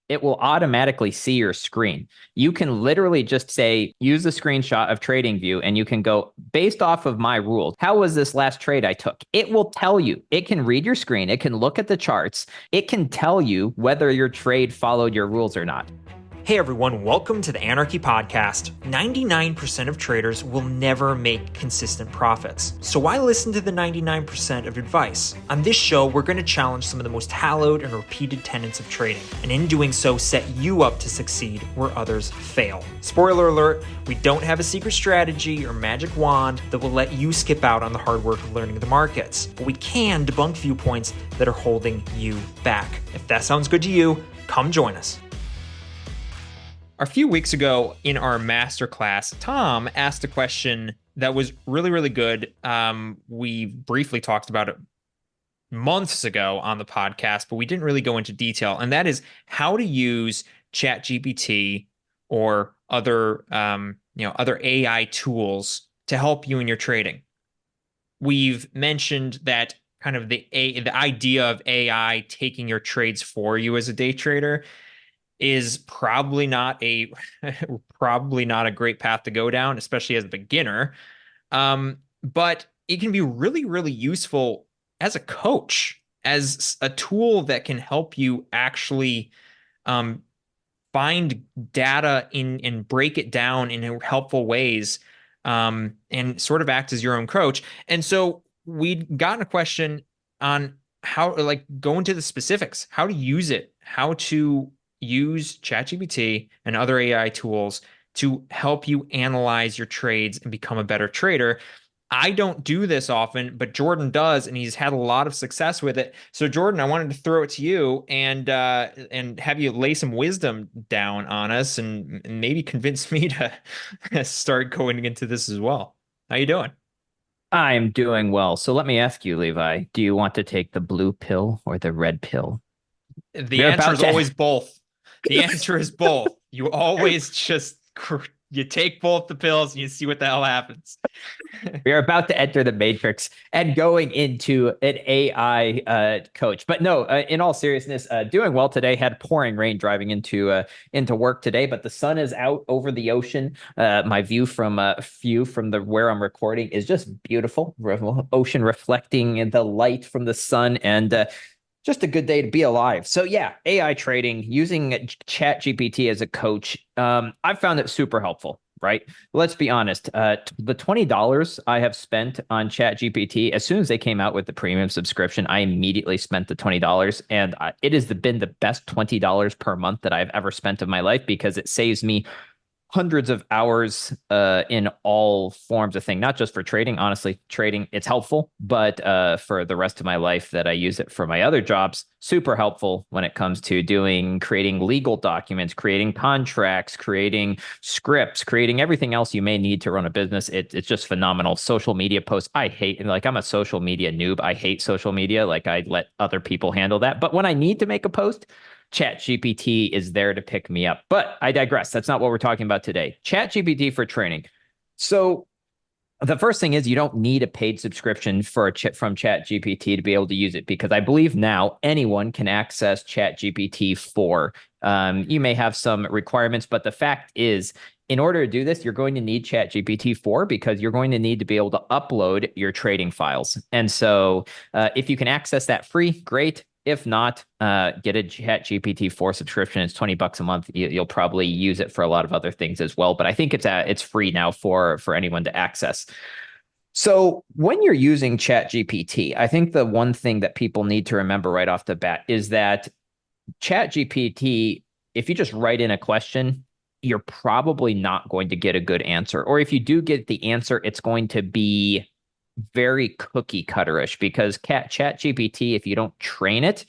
it will automatically see your screen. You can literally just say, use the screenshot of TradingView, and you can go, based off of my rules, how was this last trade I took? It will tell you. It can read your screen. It can look at the charts. It can tell you whether your trade followed your rules or not. Hey everyone, welcome to the Anarchy Podcast. 99% of traders will never make consistent profits. So why listen to the 99% of advice? On this show, we're going to challenge some of the most hallowed and repeated tenets of trading, and in doing so, set you up to succeed where others fail. Spoiler alert, we don't have a secret strategy or magic wand that will let you skip out on the hard work of learning the markets, but we can debunk viewpoints that are holding you back. If that sounds good to you, come join us. A few weeks ago in our masterclass, Tom asked a question that was really, really good. We briefly talked about it months ago on the podcast, but we didn't really go into detail. And that is how to use ChatGPT or other AI tools to help you in your trading. We've mentioned that kind of the idea of AI taking your trades for you as a day trader is probably not a great path to go down, especially as a beginner. But it can be really, really useful as a coach, as a tool that can help you actually find data and break it down in helpful ways, and sort of act as your own coach. And so we'd gotten a question on how, like, go into the specifics, how to use it, how to use ChatGPT and other AI tools to help you analyze your trades and become a better trader. I don't do this often, but Jordan does, and he's had a lot of success with it. So Jordan, I wanted to throw it to you and have you lay some wisdom down on us and maybe convince me to start going into this as well. How you doing? I'm doing well. So let me ask you, Levi, do you want to take the blue pill or the red pill? The We're answer about is to always both. The answer is both. You always just you take both the pills and you see what the hell happens. we are about to enter the matrix and going into an AI coach. But no, in all seriousness, doing well today. Had pouring rain driving into work today, but the sun is out over the ocean. My view from the where I'm recording is just beautiful. Ocean reflecting the light from the sun, and just a good day to be alive. So yeah, AI trading using ChatGPT as a coach. I've found it super helpful, right? Let's be honest. The $20 I have spent on ChatGPT, as soon as they came out with the premium subscription, I immediately spent the $20, and it has been the best $20 per month that I've ever spent of my life, because it saves me hundreds of hours in all forms of thing, not just for trading. Honestly, trading, it's helpful, but for the rest of my life that I use it for my other jobs, super helpful when it comes to creating legal documents, creating contracts, creating scripts, creating everything else you may need to run a business. It's just phenomenal. Social media posts, I hate, like, I'm a social media noob. I hate social media. Like, I let other people handle that. But when I need to make a post, ChatGPT is there to pick me up. But I digress. That's not what we're talking about today. ChatGPT for training. So the first thing is, you don't need a paid subscription from ChatGPT to be able to use it, because I believe now anyone can access ChatGPT 4. You may have some requirements, but the fact is, in order to do this, you're going to need ChatGPT 4, because you're going to need to be able to upload your trading files. And so if you can access that free, great. If not, get a ChatGPT 4 subscription. It's $20 a month. You'll probably use it for a lot of other things as well. But I think it's free now for anyone to access. So when you're using ChatGPT, I think the one thing that people need to remember right off the bat is that ChatGPT, if you just write in a question, you're probably not going to get a good answer. Or if you do get the answer, it's going to be very cookie cutterish, because ChatGPT, if you don't train it,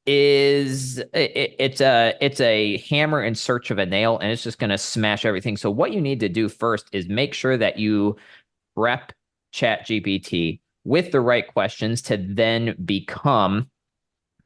it's a hammer in search of a nail, and it's just going to smash everything. So what you need to do first is make sure that you prep ChatGPT with the right questions to then become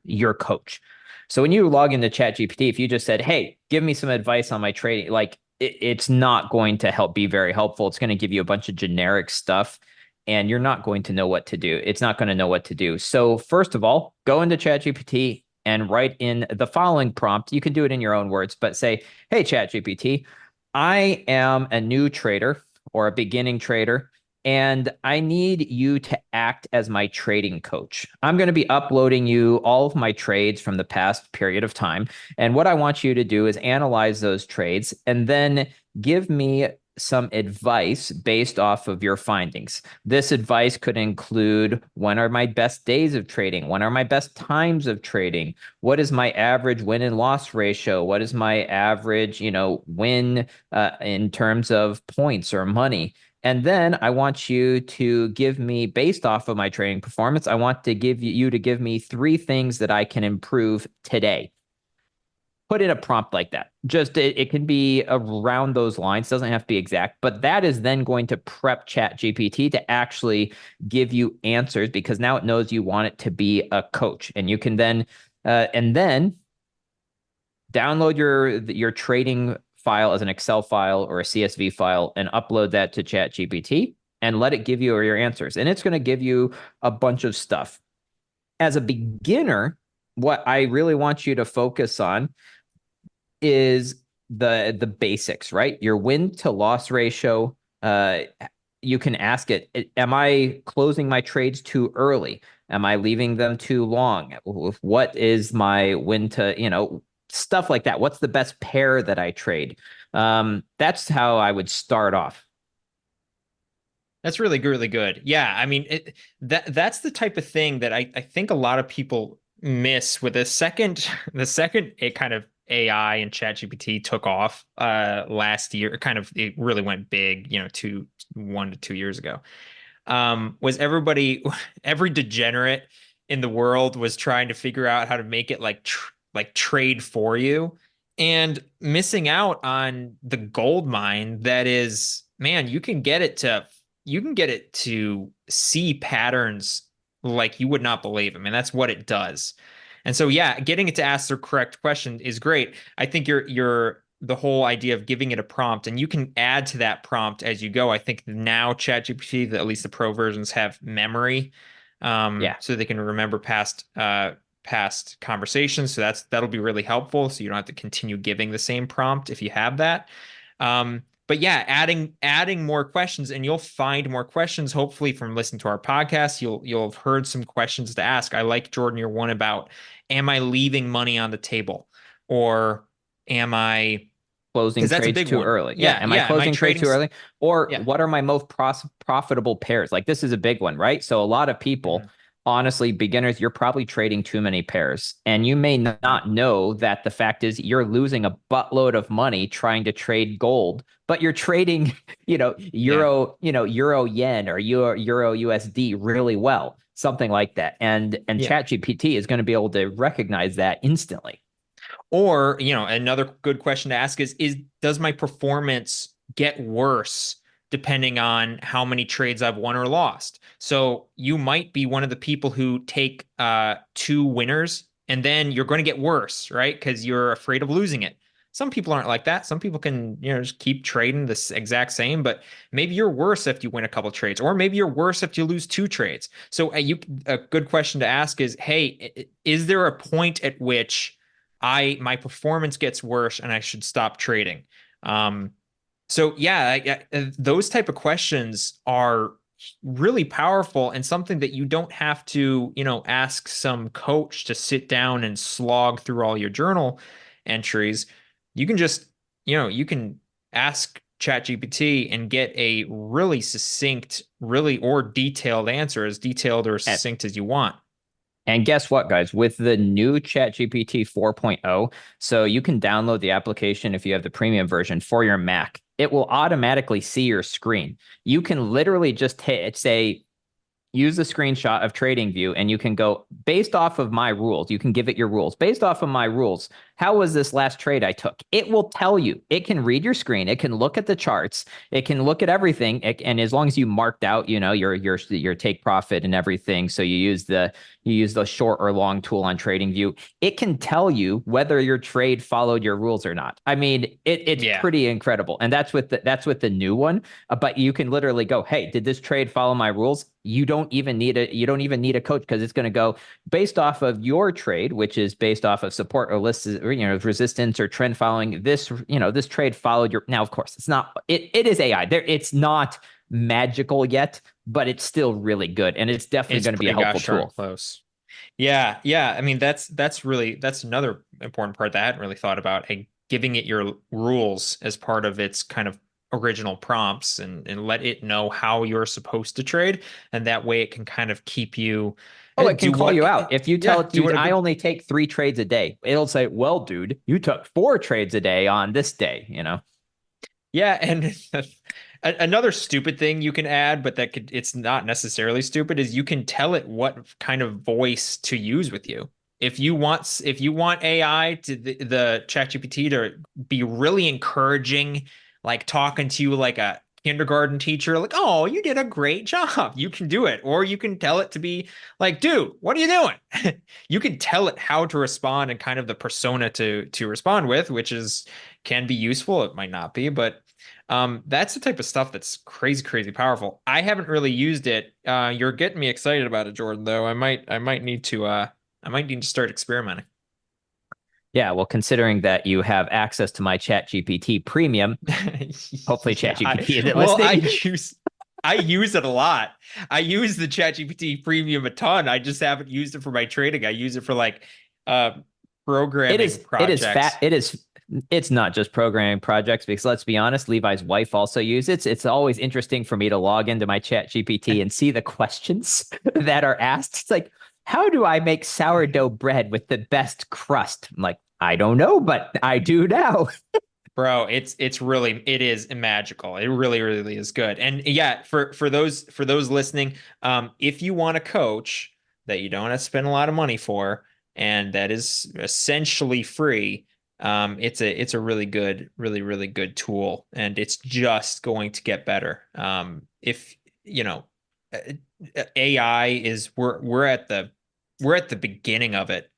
your coach. So when you log into ChatGPT, if you just said, "Hey, give me some advice on my trading," like, it's not going to be very helpful. It's going to give you a bunch of generic stuff, and you're not going to know what to do. It's not going to know what to do. So first of all, go into ChatGPT and write in the following prompt. You can do it in your own words, but say, hey, ChatGPT, I am a new trader or a beginning trader, and I need you to act as my trading coach. I'm going to be uploading you all of my trades from the past period of time. And what I want you to do is analyze those trades and then give me some advice based off of your findings. This advice could include, when are my best days of trading? When are my best times of trading? What is my average win and loss ratio? What is my average, win in terms of points or money? And then I want you to give me, based off of my trading performance, I want to give you to give me 3 things that I can improve today. Put in a prompt like that. Just it can be around those lines, doesn't have to be exact, but that is then going to prep ChatGPT to actually give you answers, because now it knows you want it to be a coach. And you can then download your trading file as an Excel file or a CSV file and upload that to ChatGPT and let it give you your answers. And it's going to give you a bunch of stuff. As a beginner, what I really want you to focus on is the basics, right? Your win to loss ratio. You can ask it, am I closing my trades too early? Am I leaving them too long? What is my win to, stuff like that. What's the best pair that I trade? That's how I would start off. That's really, really good. Yeah, I mean, that's the type of thing that I think a lot of people miss with the second it kind of AI and ChatGPT took off last year. It really went big, 1 to 2 years ago. Was every degenerate in the world was trying to figure out how to make it like trade for you, and missing out on the gold mine that is, man, you can get it to see patterns like you would not believe. I mean, that's what it does. And so, yeah, getting it to ask the correct question is great. I think you're the whole idea of giving it a prompt, and you can add to that prompt as you go. I think now ChatGPT, at least the pro versions, have memory, Yeah. so they can remember past conversations. So that'll be really helpful. So you don't have to continue giving the same prompt if you have that. But yeah, adding more questions, and you'll find more questions hopefully from listening to our podcast. You'll have heard some questions to ask. I like, Jordan, your one about, am I leaving money on the table, or am I, Closing because that's a trades big too one. early. Yeah. Yeah, Am I yeah. Am I closing trades trading? too early? Or Yeah. what are my most profitable pairs? Like, this is a big one, right? So a lot of people, Mhm. honestly, beginners, you're probably trading too many pairs. And you may Yeah. not know that the fact is you're losing a buttload of money trying to trade gold, but you're trading, Yeah. euro yen or euro USD really well, something like that. And Yeah. ChatGPT is going to be able to recognize that instantly. Or, another good question to ask is does my performance get worse depending on how many trades I've won or lost? So you might be one of the people who take 2 winners, and then you're going to get worse, right? Because you're afraid of losing it. Some people aren't like that. Some people can, just keep trading this exact same, but maybe you're worse if you win a couple trades, or maybe you're worse if you lose 2 trades. So a good question to ask is, hey, is there a point at which my performance gets worse and I should stop trading? So yeah, those type of questions are really powerful, and something that you don't have to, ask some coach to sit down and slog through all your journal entries. You can just, you can ask ChatGPT and get a really succinct, really, or detailed answer, as detailed or And succinct as you want. And guess what, guys? With the new ChatGPT 4.0, so you can download the application if you have the premium version for your Mac. It will automatically see your screen. You can literally just say, use the screenshot of TradingView, and you can go, based off of my rules, you can give it your rules. Based off of my rules, how was this last trade I took? It will tell you. It can read your screen. It can look at the charts. It can look at everything. And as long as you marked out, your take profit and everything, so you use the short or long tool on TradingView, it can tell you whether your trade followed your rules or not. I mean, it's Yeah. pretty incredible. And that's with the new one. But you can literally go, hey, did this trade follow my rules? You don't even need a coach, because it's going to go based off of your trade, which is based off of support or lists, or, resistance or trend following. This trade followed your. Now, of course, it is AI. It's not magical yet, but it's still really good, and it's definitely It's going to be a pretty helpful gosh darn tool. close. Yeah, yeah. I mean, that's another important part that I hadn't really thought about. Hey, giving it your rules as part of its kind of original prompts, and let it know how you're supposed to trade, and that way it can kind of keep you Oh, it can do call what you out. If you tell yeah, it, do dude, what a I good. only take 3 trades a day, it'll say, well, dude, you took 4 trades a day on this day. Yeah, and another stupid thing you can add, but it's not necessarily stupid, is you can tell it what kind of voice to use with you. If you want AI to the ChatGPT to be really encouraging, like talking to you like a kindergarten teacher, like, "Oh, you did a great job." You can do it. Or you can tell it to be like, "Dude, what are you doing?" You can tell it how to respond and kind of the persona to respond with, which is can be useful. It might not be, but that's the type of stuff that's crazy, crazy powerful. I haven't really used it. You're getting me excited about it, Jordan, though. I might need to start experimenting. Yeah, well, considering that you have access to my ChatGPT premium, hopefully Yeah, ChatGPT isn't well, listening. I use it a lot. I use the ChatGPT premium a ton. I just haven't used it for my trading. I use it for like uh programming It is fat. projects. It's not just programming projects, because let's be honest, Levi's wife also uses it. It's always interesting for me to log into my ChatGPT and see the questions that are asked. It's like, how do I make sourdough bread with the best crust? I'm like, I don't know, but I do now. Bro, it is magical. It really, really is good. And yeah, for those listening, if you want a coach that you don't have to spend a lot of money for, and that is essentially free, it's a really good, really, really good tool, and it's just going to get better. If you know, AI is we're at the beginning of it.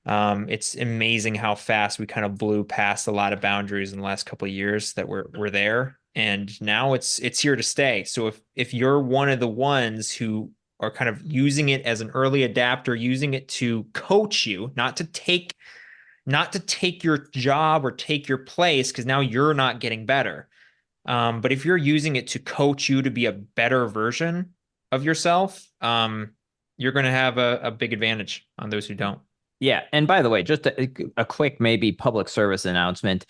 It's amazing how fast we kind of blew past a lot of boundaries in the last couple of years that were there, and now it's here to stay. So if you're one of the ones who are kind of using it as an early adapter, using it to coach you, not to take your job or take your place, because now you're not getting better. But if you're using it to coach you to be a better version of yourself, you're going to have a big advantage on those who don't. Yeah, and by the way, just a quick maybe public service announcement.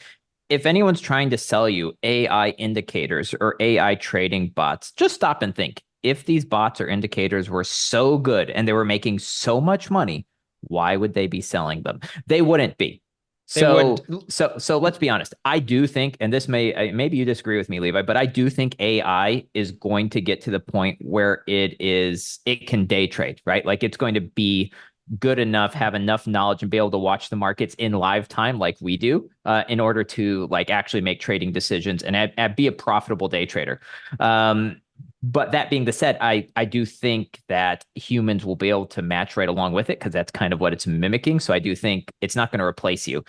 If anyone's trying to sell you AI indicators or AI trading bots, just stop and think. If these bots or indicators were so good and they were making so much money, why would they be selling them? They wouldn't be. They wouldn't. So let's be honest. I do think, and this maybe you disagree with me, Levi, but I do think AI is going to get to the point where it can day trade, right? Like it's going to be good enough, have enough knowledge, and be able to watch the markets in live time like we do, in order to like actually make trading decisions and be a profitable day trader. But that being the said, I do think that humans will be able to match right along with it, because that's kind of what it's mimicking. So I do think it's not going to replace you.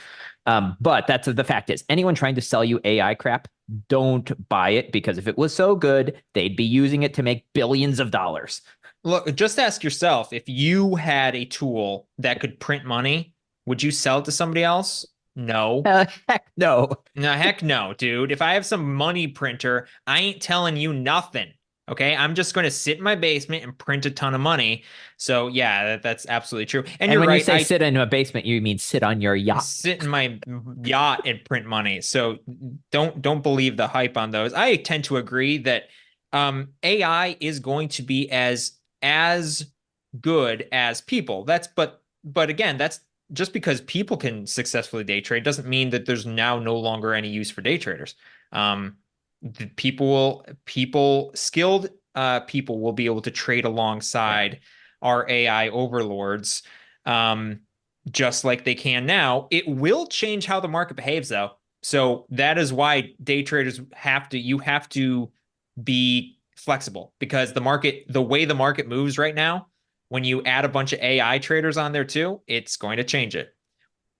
But that's the fact is, anyone trying to sell you AI crap, don't buy it, because if it was so good, they'd be using it to make billions of dollars. Look, just ask yourself, if you had a tool that could print money, would you sell it to somebody else? No. Heck no. No, heck no, dude. If I have some money printer, I ain't telling you nothing. Okay, I'm just going to sit in my basement and print a ton of money. So yeah, that's absolutely true. And And you're when you right. say I sit in a basement, you mean sit on your yacht. sit in my yacht and print money. So don't believe the hype on those. I tend to agree that AI is going to be as good as people. But again, that's just because people can successfully day trade doesn't mean that there's now no longer any use for day traders. Um, the skilled people will be able to trade Yeah. alongside our AI overlords. Um, just like they can now. It will change how the market behaves, though. So that is why day traders you have to be flexible, because the way the market moves right now, when you add a bunch of AI traders on there too, it's going to change it.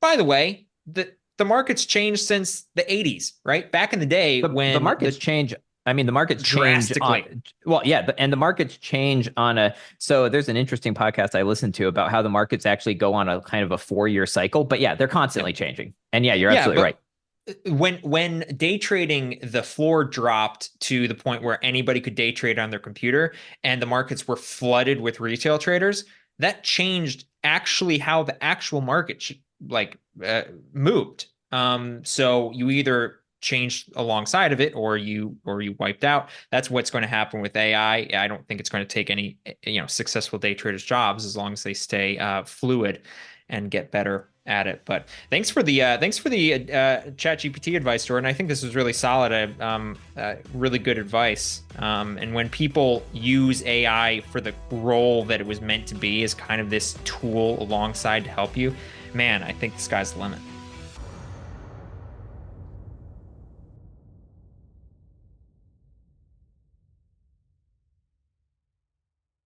By the way, the market's changed since the 80s, right? Back in the day The when markets change. I mean, the markets change drastically. on, well, yeah, and the markets change on a, so there's an interesting podcast I listened to about how the markets actually go on a kind of a 4-year cycle, but yeah, they're constantly Yep. changing. And yeah, you're Yeah, absolutely right. but when day trading, the floor dropped to the point where anybody could day trade on their computer and the markets were flooded with retail traders, that changed actually how the actual market like moved. So you either changed alongside of it or you wiped out. That's what's going to happen with AI. I don't think it's going to take any successful day traders jobs as long as they stay fluid and get better at it. But thanks for the ChatGPT advice, Jordan. I think this was really solid. Really good advice. And when people use AI for the role that it was meant to be, as kind of this tool alongside to help you, man, I think the sky's the limit.